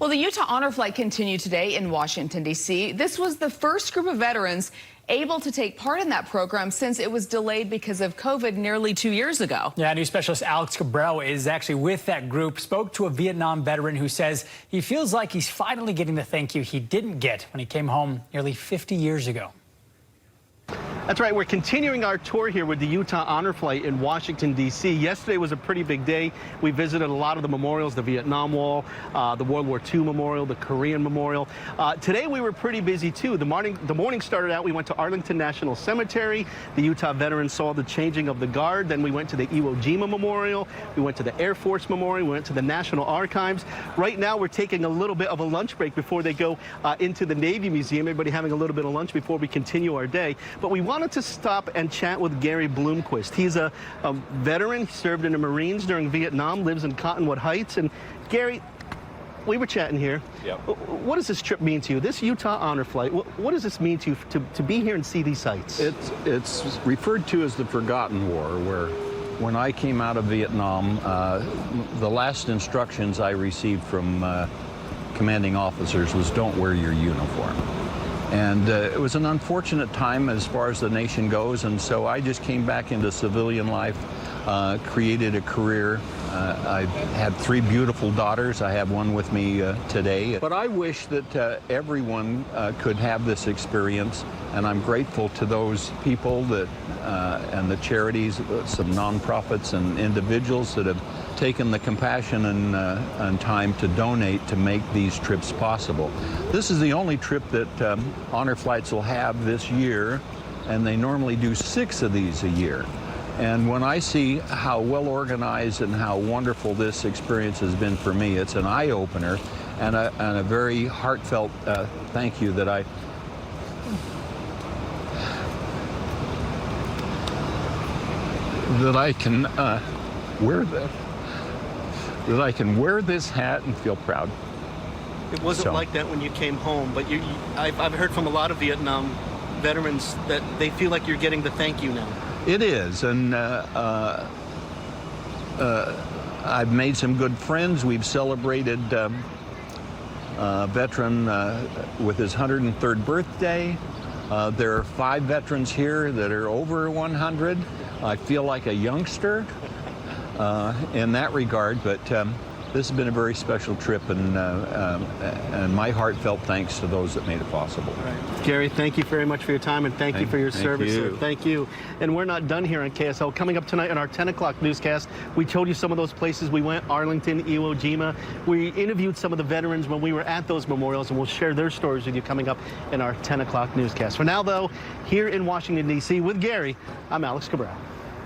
Well, the Utah Honor Flight continued today in Washington, D.C. This was the first group of veterans able to take part in that program since it was delayed because of COVID nearly 2 years ago. Yeah, news specialist Alex Cabrero is actually with that group, spoke to a Vietnam veteran who says he feels like he's finally getting the thank you he didn't get when he came home nearly 50 years ago. That's right. We're continuing our tour here with the Utah Honor Flight in Washington, D.C. Yesterday was a pretty big day. We visited a lot of the memorials, the Vietnam Wall, the World War II Memorial, the Korean Memorial. Today we were pretty busy, too. The morning started out, we went to Arlington National Cemetery. The Utah veterans saw the changing of the guard. Then we went to the Iwo Jima Memorial. We went to the Air Force Memorial. We went to the National Archives. Right now we're taking a little bit of a lunch break before they go into the Navy Museum. Everybody having a little bit of lunch before we continue our day. But we wanted to stop and chat with Gary Bloomquist. He's a veteran. He served in the Marines during Vietnam, lives in Cottonwood Heights. And Gary, we were chatting here. Yep. What does this trip mean to you? This Utah Honor Flight, what does this mean to you to be here and see these sites? It's referred to as the Forgotten War, where when I came out of Vietnam, the last instructions I received from commanding officers was don't wear your uniform. And it was an unfortunate time as far as the nation goes, and so I just came back into civilian life, created a career. I've had 3 beautiful daughters. I have one with me today. But I wish that everyone could have this experience, and I'm grateful to those people that and the charities, some nonprofits and individuals that have taken the compassion and time to donate to make these trips possible. This is the only trip that Honor Flights will have this year, and they normally do 6 of these a year. And when I see how well organized and how wonderful this experience has been for me, it's an eye-opener and a very heartfelt thank you that I can wear this hat and feel proud. It wasn't like that when you came home, but I've heard from a lot of Vietnam veterans that they feel like you're getting the thank you now. It is, and I've made some good friends. We've celebrated a veteran with his 103rd birthday. There are 5 veterans here that are over 100. I feel like a youngster in that regard, but this has been a very special trip, and my heartfelt thanks to those that made it possible. Right. Gary, thank you very much for your time, and thank you for your service. Sir. Thank you. And we're not done here on KSL. Coming up tonight on our 10 o'clock newscast, we told you some of those places we went, Arlington, Iwo Jima. We interviewed some of the veterans when we were at those memorials, and we'll share their stories with you coming up in our 10 o'clock newscast. For now, though, here in Washington, D.C. with Gary, I'm Alex Cabrero.